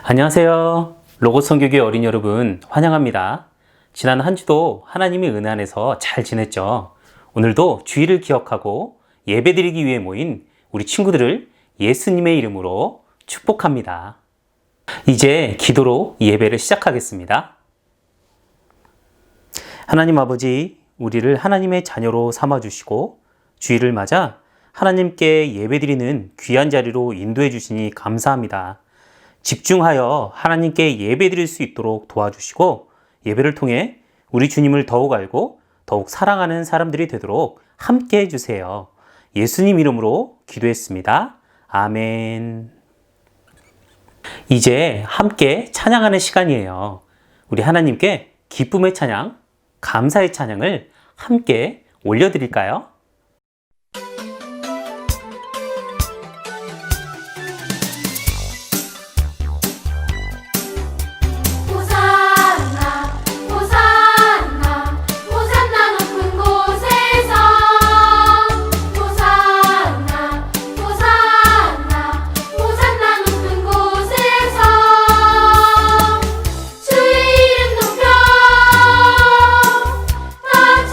안녕하세요. 로고스 성교교회 어린이 여러분 환영합니다. 지난 한 주도 하나님의 은혜 안에서 잘 지냈죠? 오늘도 주일을 기억하고 예배드리기 위해 모인 우리 친구들을 예수님의 이름으로 축복합니다. 이제 기도로 예배를 시작하겠습니다. 하나님 아버지, 우리를 하나님의 자녀로 삼아주시고 주일을 맞아 하나님께 예배드리는 귀한 자리로 인도해 주시니 감사합니다. 집중하여 하나님께 예배드릴 수 있도록 도와주시고 예배를 통해 우리 주님을 더욱 알고 더욱 사랑하는 사람들이 되도록 함께 해주세요. 예수님 이름으로 기도했습니다. 아멘. 이제 함께 찬양하는 시간이에요. 우리 하나님께 기쁨의 찬양, 감사의 찬양을 함께 올려드릴까요?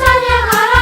찬양하라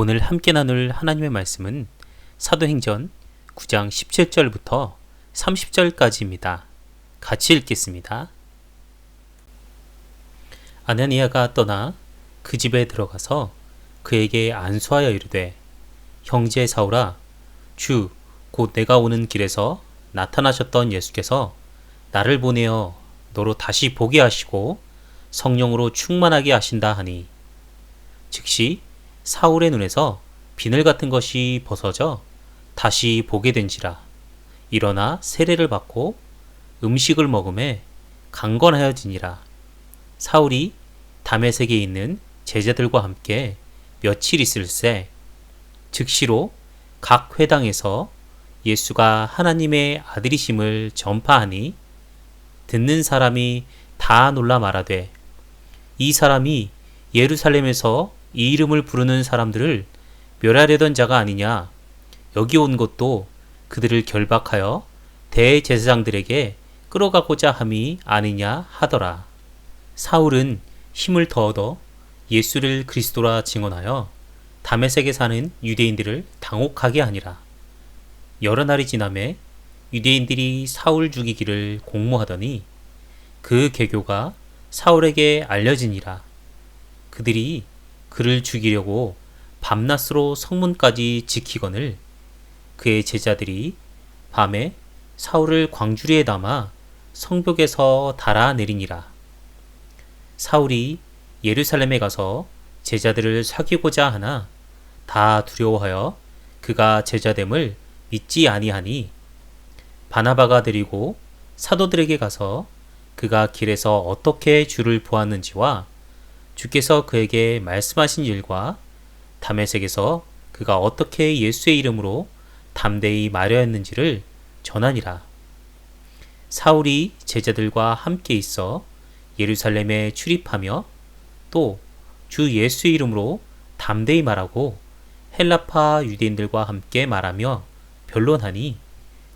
오늘 함께 나눌 하나님의 말씀은 사도행전 9장 17절부터 30절까지입니다. 같이 읽겠습니다. 아나니아가 떠나 그 집에 들어가서 그에게 안수하여 이르되, 형제 사울아, 주 곧 내가 오는 길에서 나타나셨던 예수께서 나를 보내어 너로 다시 보게 하시고 성령으로 충만하게 하신다 하니, 즉시 사울의 눈에서 비늘 같은 것이 벗어져 다시 보게 된지라. 일어나 세례를 받고 음식을 먹음에 강건하여지니라. 사울이 다메섹에 있는 제자들과 함께 며칠 있을새 즉시로 각 회당에서 예수가 하나님의 아들이심을 전파하니, 듣는 사람이 다 놀라 말하되, 이 사람이 예루살렘에서 이 이름을 부르는 사람들을 멸하려던 자가 아니냐. 여기 온 것도 그들을 결박하여 대제사장들에게 끌어가고자 함이 아니냐 하더라. 사울은 힘을 더 얻어 예수를 그리스도라 증언하여 다메섹에 사는 유대인들을 당혹하게 하니라. 여러 날이 지나매 유대인들이 사울 죽이기를 공모하더니 그 계교가 사울에게 알려지니라. 그들이 그를 죽이려고 밤낮으로 성문까지 지키거늘 그의 제자들이 밤에 사울을 광주리에 담아 성벽에서 달아내리니라. 사울이 예루살렘에 가서 제자들을 사귀고자 하나 다 두려워하여 그가 제자됨을 믿지 아니하니, 바나바가 데리고 사도들에게 가서 그가 길에서 어떻게 주를 보았는지와 주께서 그에게 말씀하신 일과 다메섹에서 그가 어떻게 예수의 이름으로 담대히 말하였는지를 전하니라. 사울이 제자들과 함께 있어 예루살렘에 출입하며 또 주 예수의 이름으로 담대히 말하고 헬라파 유대인들과 함께 말하며 변론하니,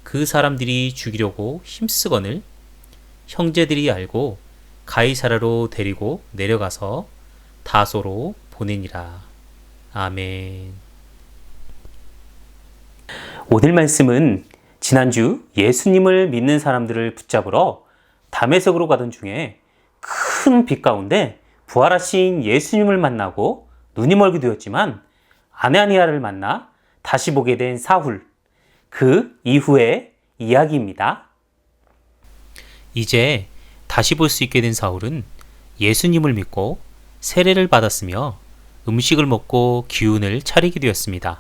그 사람들이 죽이려고 힘쓰거늘 형제들이 알고 가이사라로 데리고 내려가서 다소로 보내니라. 아멘. 오늘 말씀은 지난주 예수님을 믿는 사람들을 붙잡으러 다메섹으로 가던 중에 큰 빛 가운데 부활하신 예수님을 만나고 눈이 멀게 되었지만 아나니아를 만나 다시 보게 된 사울, 그 이후의 이야기입니다. 이제 다시 볼 수 있게 된 사울은 예수님을 믿고 세례를 받았으며 음식을 먹고 기운을 차리게 되었습니다.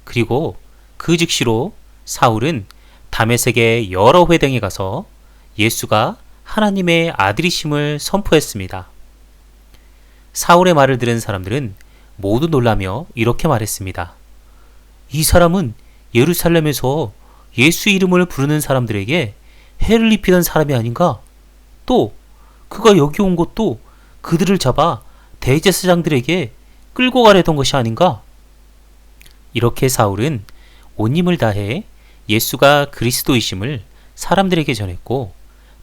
그리고 그 즉시로 사울은 다메섹의 여러 회당에 가서 예수가 하나님의 아들이심을 선포했습니다. 사울의 말을 들은 사람들은 모두 놀라며 이렇게 말했습니다. 이 사람은 예루살렘에서 예수 이름을 부르는 사람들에게 해를 입히던 사람이 아닌가? 또 그가 여기 온 것도 그들을 잡아 대제사장들에게 끌고 가려던 것이 아닌가? 이렇게 사울은 온 힘을 다해 예수가 그리스도이심을 사람들에게 전했고,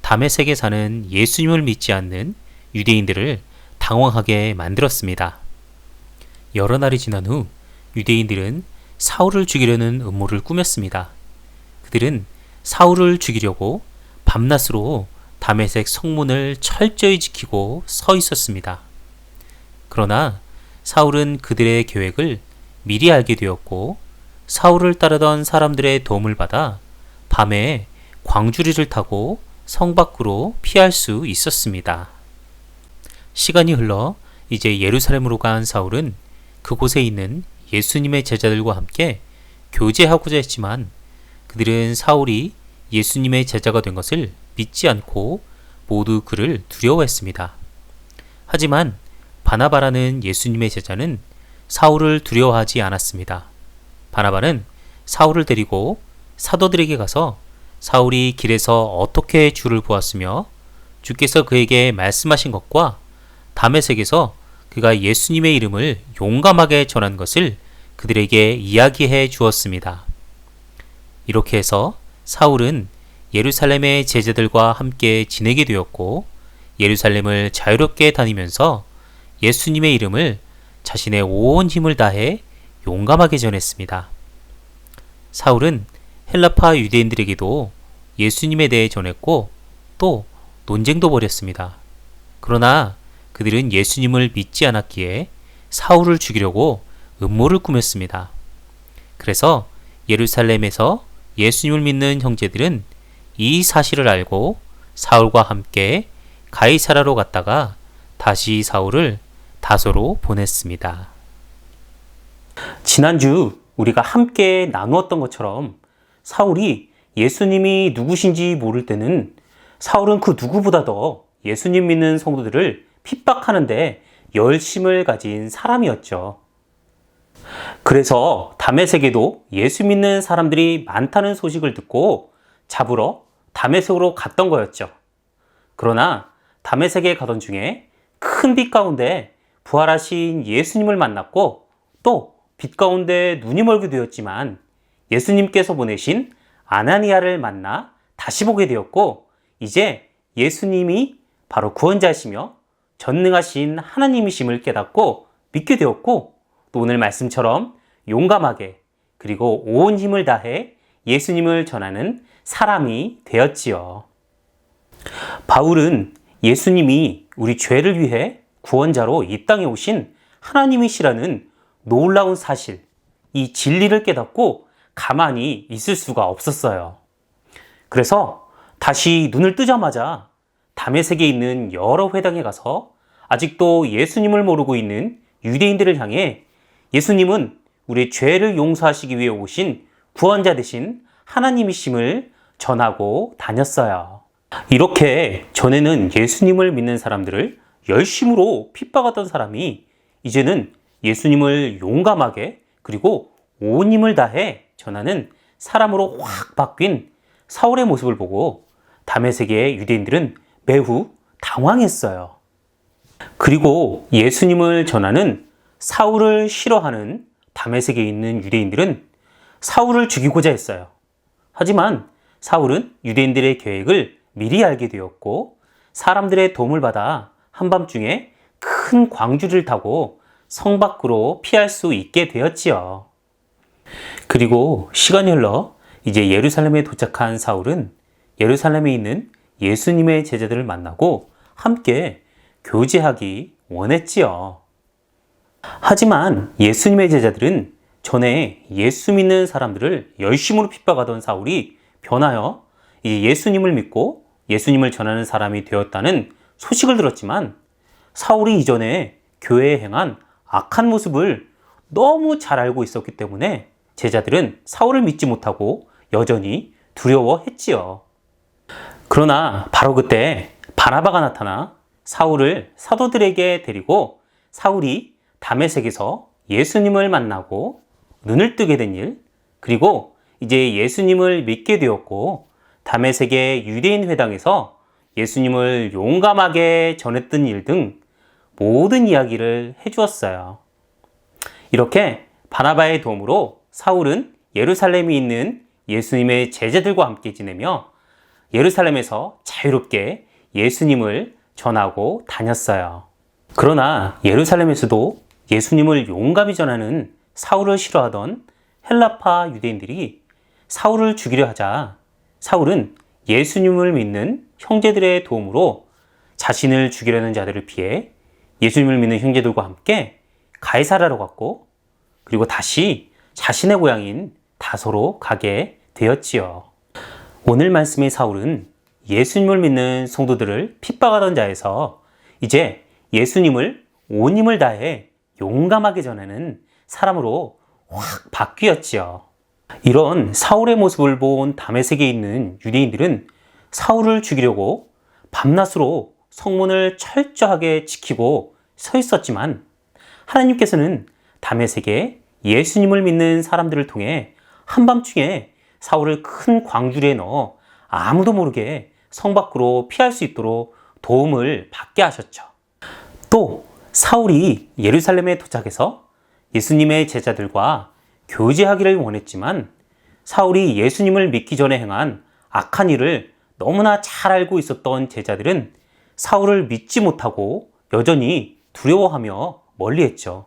다메섹에 사는 예수님을 믿지 않는 유대인들을 당황하게 만들었습니다. 여러 날이 지난 후 유대인들은 사울을 죽이려는 음모를 꾸몄습니다. 그들은 사울을 죽이려고 밤낮으로 다메섹 성문을 철저히 지키고 서 있었습니다. 그러나 사울은 그들의 계획을 미리 알게 되었고, 사울을 따르던 사람들의 도움을 받아 밤에 광주리를 타고 성 밖으로 피할 수 있었습니다. 시간이 흘러 이제 예루살렘으로 간 사울은 그곳에 있는 예수님의 제자들과 함께 교제하고자 했지만, 그들은 사울이 예수님의 제자가 된 것을 믿지 않고 모두 그를 두려워했습니다. 하지만 바나바라는 예수님의 제자는 사울을 두려워하지 않았습니다. 바나바는 사울을 데리고 사도들에게 가서 사울이 길에서 어떻게 주를 보았으며 주께서 그에게 말씀하신 것과 다메섹에서 그가 예수님의 이름을 용감하게 전한 것을 그들에게 이야기해 주었습니다. 이렇게 해서 사울은 예루살렘의 제자들과 함께 지내게 되었고, 예루살렘을 자유롭게 다니면서 예수님의 이름을 자신의 온 힘을 다해 용감하게 전했습니다. 사울은 헬라파 유대인들에게도 예수님에 대해 전했고 또 논쟁도 벌였습니다. 그러나 그들은 예수님을 믿지 않았기에 사울을 죽이려고 음모를 꾸몄습니다. 그래서 예루살렘에서 예수님을 믿는 형제들은 이 사실을 알고 사울과 함께 가이사라로 갔다가 다시 사울을 다소로 보냈습니다. 지난주 우리가 함께 나누었던 것처럼 사울이 예수님이 누구신지 모를 때는 사울은 그 누구보다 더 예수님 믿는 성도들을 핍박하는데 열심을 가진 사람이었죠. 그래서 다메섹에도 예수 믿는 사람들이 많다는 소식을 듣고 잡으러 다메섹으로 갔던 거였죠. 그러나 다메섹에 가던 중에 큰 빛 가운데 부활하신 예수님을 만났고 또 빛 가운데 눈이 멀게 되었지만 예수님께서 보내신 아나니아를 만나 다시 보게 되었고 이제 예수님이 바로 구원자시며 전능하신 하나님이심을 깨닫고 믿게 되었고 또 오늘 말씀처럼 용감하게 그리고 온 힘을 다해 예수님을 전하는 사람이 되었지요. 바울은 예수님이 우리 죄를 위해 구원자로 이 땅에 오신 하나님이시라는 놀라운 사실, 이 진리를 깨닫고 가만히 있을 수가 없었어요. 그래서 다시 눈을 뜨자마자 다메섹에 있는 여러 회당에 가서 아직도 예수님을 모르고 있는 유대인들을 향해 예수님은 우리 죄를 용서하시기 위해 오신 구원자 되신 하나님이심을 전하고 다녔어요. 이렇게 전에는 예수님을 믿는 사람들을 열심으로 핍박하던 사람이 이제는 예수님을 용감하게 그리고 온 힘을 다해 전하는 사람으로 확 바뀐 사울의 모습을 보고 다메섹의 유대인들은 매우 당황했어요. 그리고 예수님을 전하는 사울을 싫어하는 다메섹에 있는 유대인들은 사울을 죽이고자 했어요. 하지만 사울은 유대인들의 계획을 미리 알게 되었고 사람들의 도움을 받아 한밤중에 큰 광주를 타고 성 밖으로 피할 수 있게 되었지요. 그리고 시간이 흘러 이제 예루살렘에 도착한 사울은 예루살렘에 있는 예수님의 제자들을 만나고 함께 교제하기 원했지요. 하지만 예수님의 제자들은 전에 예수 믿는 사람들을 열심으로 핍박하던 사울이 변하여 예수님을 믿고 예수님을 전하는 사람이 되었다는 소식을 들었지만 사울이 이전에 교회에 행한 악한 모습을 너무 잘 알고 있었기 때문에 제자들은 사울을 믿지 못하고 여전히 두려워했지요. 그러나 바로 그때 바나바가 나타나 사울을 사도들에게 데리고 사울이 다메섹에서 예수님을 만나고 눈을 뜨게 된 일, 그리고 이제 예수님을 믿게 되었고 다메섹의 유대인 회당에서 예수님을 용감하게 전했던 일 등 모든 이야기를 해주었어요. 이렇게 바나바의 도움으로 사울은 예루살렘에 있는 예수님의 제자들과 함께 지내며 예루살렘에서 자유롭게 예수님을 전하고 다녔어요. 그러나 예루살렘에서도 예수님을 용감히 전하는 사울을 싫어하던 헬라파 유대인들이 사울을 죽이려 하자 사울은 예수님을 믿는 형제들의 도움으로 자신을 죽이려는 자들을 피해 예수님을 믿는 형제들과 함께 가이사라로 갔고 그리고 다시 자신의 고향인 다소로 가게 되었지요. 오늘 말씀의 사울은 예수님을 믿는 성도들을 핍박하던 자에서 이제 예수님을 온 힘을 다해 용감하게 전하는 사람으로 확 바뀌었지요. 이런 사울의 모습을 본 다메섹에 있는 유대인들은 사울을 죽이려고 밤낮으로 성문을 철저하게 지키고 서 있었지만 하나님께서는 다메섹에 예수님을 믿는 사람들을 통해 한밤중에 사울을 큰 광주리에 넣어 아무도 모르게 성 밖으로 피할 수 있도록 도움을 받게 하셨죠. 또 사울이 예루살렘에 도착해서 예수님의 제자들과 교제하기를 원했지만 사울이 예수님을 믿기 전에 행한 악한 일을 너무나 잘 알고 있었던 제자들은 사울을 믿지 못하고 여전히 두려워하며 멀리했죠.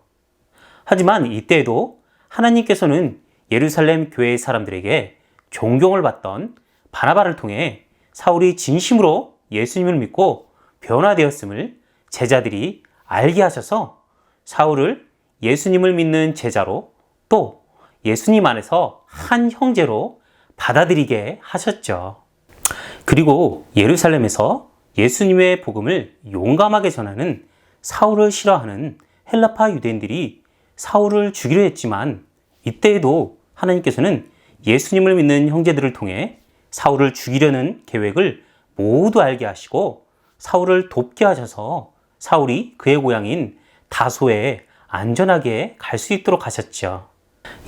하지만 이때에도 하나님께서는 예루살렘 교회의 사람들에게 존경을 받던 바나바를 통해 사울이 진심으로 예수님을 믿고 변화되었음을 제자들이 알게 하셔서 사울을 예수님을 믿는 제자로 또 예수님 안에서 한 형제로 받아들이게 하셨죠. 그리고 예루살렘에서 예수님의 복음을 용감하게 전하는 사울을 싫어하는 헬라파 유대인들이 사울을 죽이려 했지만 이때에도 하나님께서는 예수님을 믿는 형제들을 통해 사울을 죽이려는 계획을 모두 알게 하시고 사울을 돕게 하셔서 사울이 그의 고향인 다소에 안전하게 갈 수 있도록 하셨죠.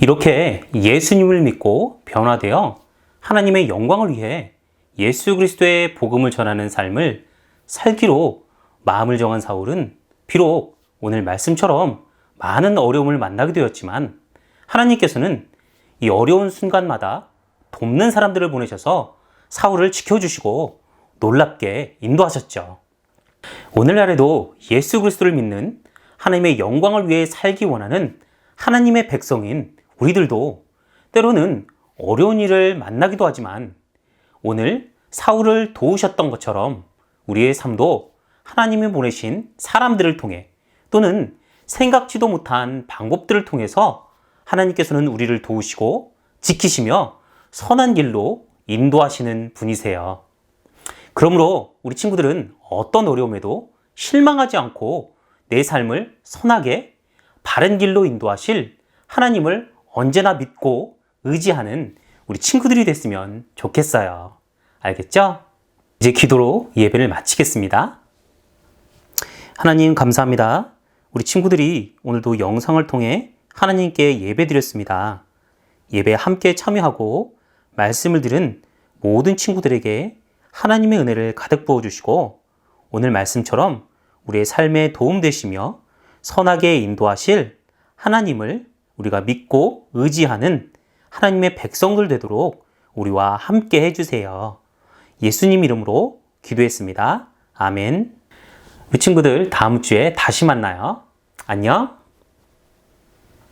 이렇게 예수님을 믿고 변화되어 하나님의 영광을 위해 예수 그리스도의 복음을 전하는 삶을 살기로 마음을 정한 사울은 비록 오늘 말씀처럼 많은 어려움을 만나게 되었지만 하나님께서는 이 어려운 순간마다 돕는 사람들을 보내셔서 사울을 지켜주시고 놀랍게 인도하셨죠. 오늘날에도 예수 그리스도를 믿는 하나님의 영광을 위해 살기 원하는 하나님의 백성인 우리들도 때로는 어려운 일을 만나기도 하지만 오늘 사울을 도우셨던 것처럼 우리의 삶도 하나님이 보내신 사람들을 통해 또는 생각지도 못한 방법들을 통해서 하나님께서는 우리를 도우시고 지키시며 선한 길로 인도하시는 분이세요. 그러므로 우리 친구들은 어떤 어려움에도 실망하지 않고 내 삶을 선하게 바른 길로 인도하실 하나님을 언제나 믿고 의지하는 우리 친구들이 됐으면 좋겠어요. 알겠죠? 이제 기도로 예배를 마치겠습니다. 하나님 감사합니다. 우리 친구들이 오늘도 영상을 통해 하나님께 예배 드렸습니다. 예배에 함께 참여하고 말씀을 들은 모든 친구들에게 하나님의 은혜를 가득 부어주시고 오늘 말씀처럼 우리의 삶에 도움 되시며 선하게 인도하실 하나님을 우리가 믿고 의지하는 하나님의 백성들 되도록 우리와 함께 해주세요. 예수님 이름으로 기도했습니다. 아멘. 우리 친구들 다음 주에 다시 만나요. 안녕.